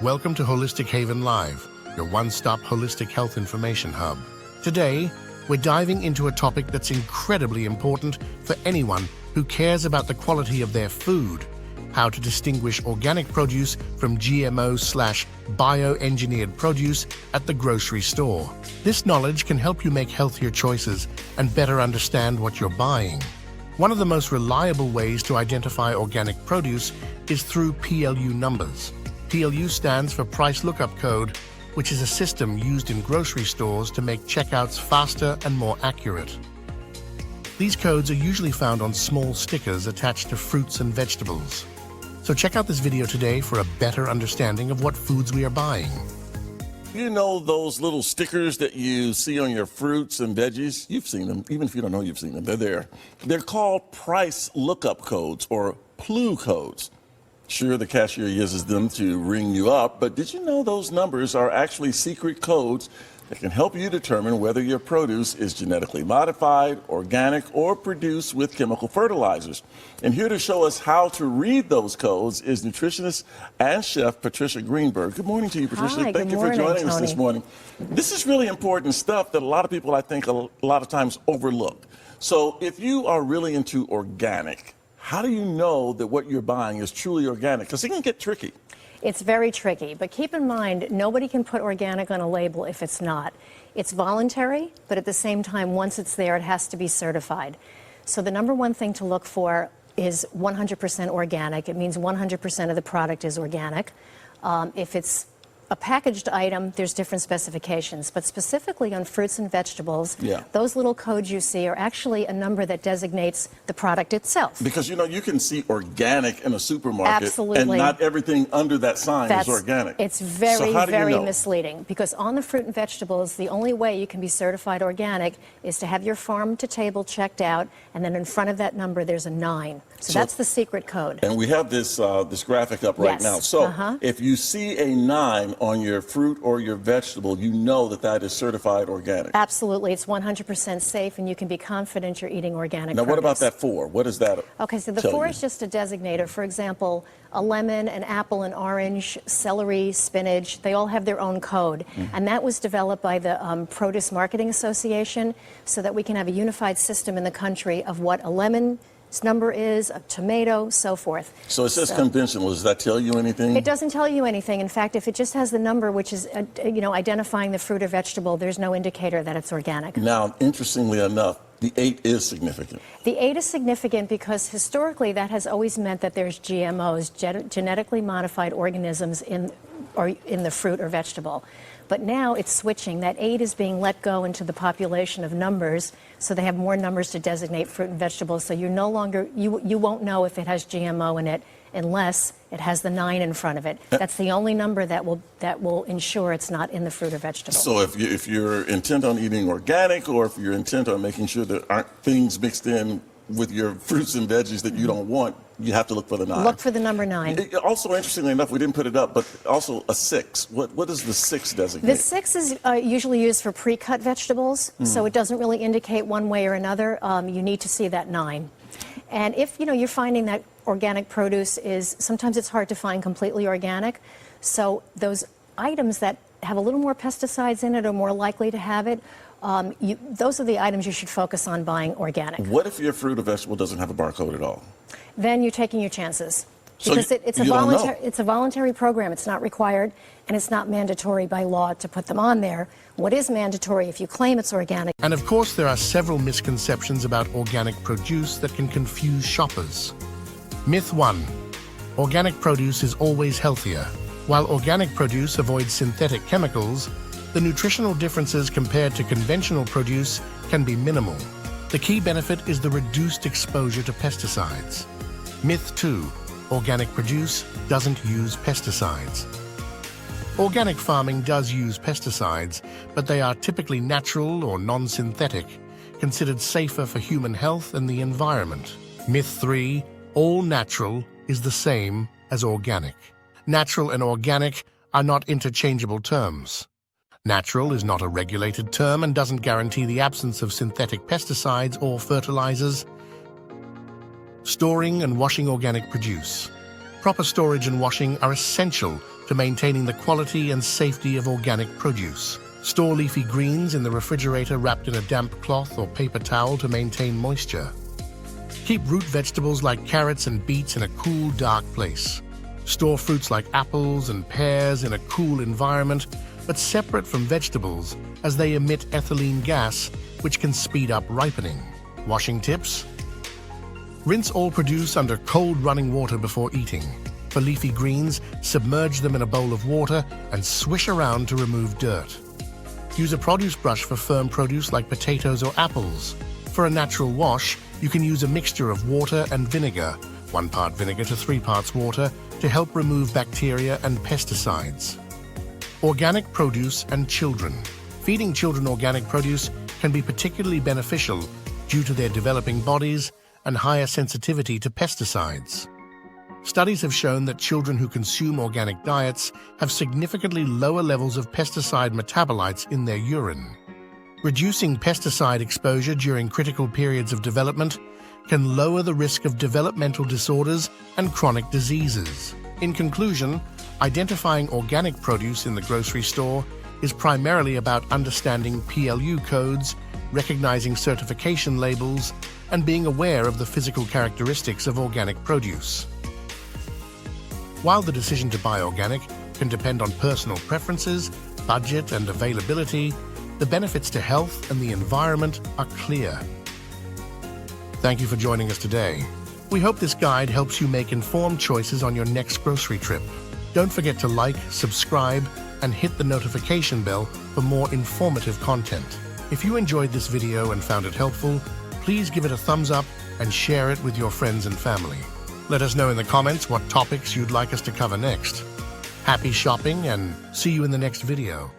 Welcome to Holistic Haven Live, your one-stop holistic health information hub. Today, we're diving into a topic that's incredibly important for anyone who cares about the quality of their food: how to distinguish organic produce from GMO/bioengineered produce at the grocery store. This knowledge can help you make healthier choices and better understand what you're buying. One of the most reliable ways to identify organic produce is through PLU numbers. PLU stands for Price Lookup Code, which is a system used in grocery stores to make checkouts faster and more accurate. These codes are usually found on small stickers attached to fruits and vegetables. So check out this video today for a better understanding of what foods we are buying. You know those little stickers that you see on your fruits and veggies? You've seen them. Even if you don't know you've seen them, they're there. They're called price lookup codes, or PLU codes. Sure, the cashier uses them to ring you up, but did you know those numbers are actually secret codes that can help you determine whether your produce is genetically modified, organic, or produced with chemical fertilizers? And here to show us how to read those codes is nutritionist and chef Patricia Greenberg. Good morning to you, Patricia. Hi, Thank you good for joining morning, us this Tony. morning. This is really important stuff that a lot of people, I think, a lot of times overlook. So if you are really into organic, how do you know that what you're buying is truly organic? Because it can get tricky. It's very tricky, but keep in mind, nobody can put organic on a label if it's not. It's voluntary, but at the same time, once it's there, it has to be certified. So the number one thing to look for is 100% organic. It means 100% of the product is organic. If it's a packaged item, there's different specifications, but specifically on fruits and vegetables, those little codes you see are actually a number that designates the product itself. Because, you know, you can see organic in a supermarket, Absolutely. and not everything under that sign is organic. It's very, so very misleading, because on the fruit and vegetables, the only way you can be certified organic is to have your farm to table checked out, and then in front of that number, there's a 9. So that's the secret code. And we have this this graphic up right now. So if you see a 9 on your fruit or your vegetable, you know that that is certified organic. Absolutely. It's 100% safe, and you can be confident you're eating organic Now, produce. what about that 4? What is that? Okay, so the 4 is just a designator. For example, a lemon, an apple, an orange, celery, spinach, they all have their own code. And that was developed by the Produce Marketing Association so that we can have a unified system in the country of what a lemon number is, a tomato, so forth. So it says conventional. Does that tell you anything? It doesn't tell you anything. In fact, if it just has the number, which is, identifying the fruit or vegetable, there's no indicator that it's organic. Now, interestingly enough, the 8 is significant. The 8 is significant because historically that has always meant that there's GMOs, genetically modified organisms in the fruit or vegetable. But now it's switching. That 8 is being let go into the population of numbers, so they have more numbers to designate fruit and vegetables. So you're no longer, you won't know if it has GMO in it unless it has the 9 in front of it. That's the only number that will ensure it's not in the fruit or vegetable. So if you're intent on eating organic, or if you're intent on making sure there aren't things mixed in with your fruits and veggies that you don't want, you have to look for the 9. Look for the number 9. Also, interestingly enough, we didn't put it up, but also a 6. What does the 6 designate? The 6 is usually used for pre-cut vegetables, so it doesn't really indicate one way or another. You need to see that 9. And if you're finding that organic produce is, sometimes it's hard to find completely organic, so those items that have a little more pesticides in it are more likely to have it. Those are the items you should focus on buying organic. What if your fruit or vegetable doesn't have a barcode at all? Then you're taking your chances. So Because it's a voluntary program. It's not required, and it's not mandatory by law to put them on there. What is mandatory if you claim it's organic? And of course, there are several misconceptions about organic produce that can confuse shoppers. Myth 1. Organic produce is always healthier. While organic produce avoids synthetic chemicals, the nutritional differences compared to conventional produce can be minimal. The key benefit is the reduced exposure to pesticides. Myth 2. Organic produce doesn't use pesticides. Organic farming does use pesticides, but they are typically natural or non-synthetic, considered safer for human health and the environment. Myth 3. All natural is the same as organic. Natural and organic are not interchangeable terms. Natural is not a regulated term and doesn't guarantee the absence of synthetic pesticides or fertilizers. Storing and washing organic produce. Proper storage and washing are essential to maintaining the quality and safety of organic produce. Store leafy greens in the refrigerator wrapped in a damp cloth or paper towel to maintain moisture. Keep root vegetables like carrots and beets in a cool, dark place. Store fruits like apples and pears in a cool environment, but separate from vegetables as they emit ethylene gas, which can speed up ripening. Washing tips: rinse all produce under cold running water before eating. For leafy greens, submerge them in a bowl of water and swish around to remove dirt. Use a produce brush for firm produce like potatoes or apples. For a natural wash, you can use a mixture of water and vinegar, 1 part vinegar to 3 parts water, to help remove bacteria and pesticides. Organic produce and children. Feeding children organic produce can be particularly beneficial due to their developing bodies and higher sensitivity to pesticides. Studies have shown that children who consume organic diets have significantly lower levels of pesticide metabolites in their urine. Reducing pesticide exposure during critical periods of development can lower the risk of developmental disorders and chronic diseases. In conclusion, identifying organic produce in the grocery store is primarily about understanding PLU codes, recognizing certification labels, and being aware of the physical characteristics of organic produce. While the decision to buy organic can depend on personal preferences, budget, and availability, the benefits to health and the environment are clear. Thank you for joining us today. We hope this guide helps you make informed choices on your next grocery trip. Don't forget to like, subscribe, and hit the notification bell for more informative content. If you enjoyed this video and found it helpful, please give it a thumbs up and share it with your friends and family. Let us know in the comments what topics you'd like us to cover next. Happy shopping and see you in the next video.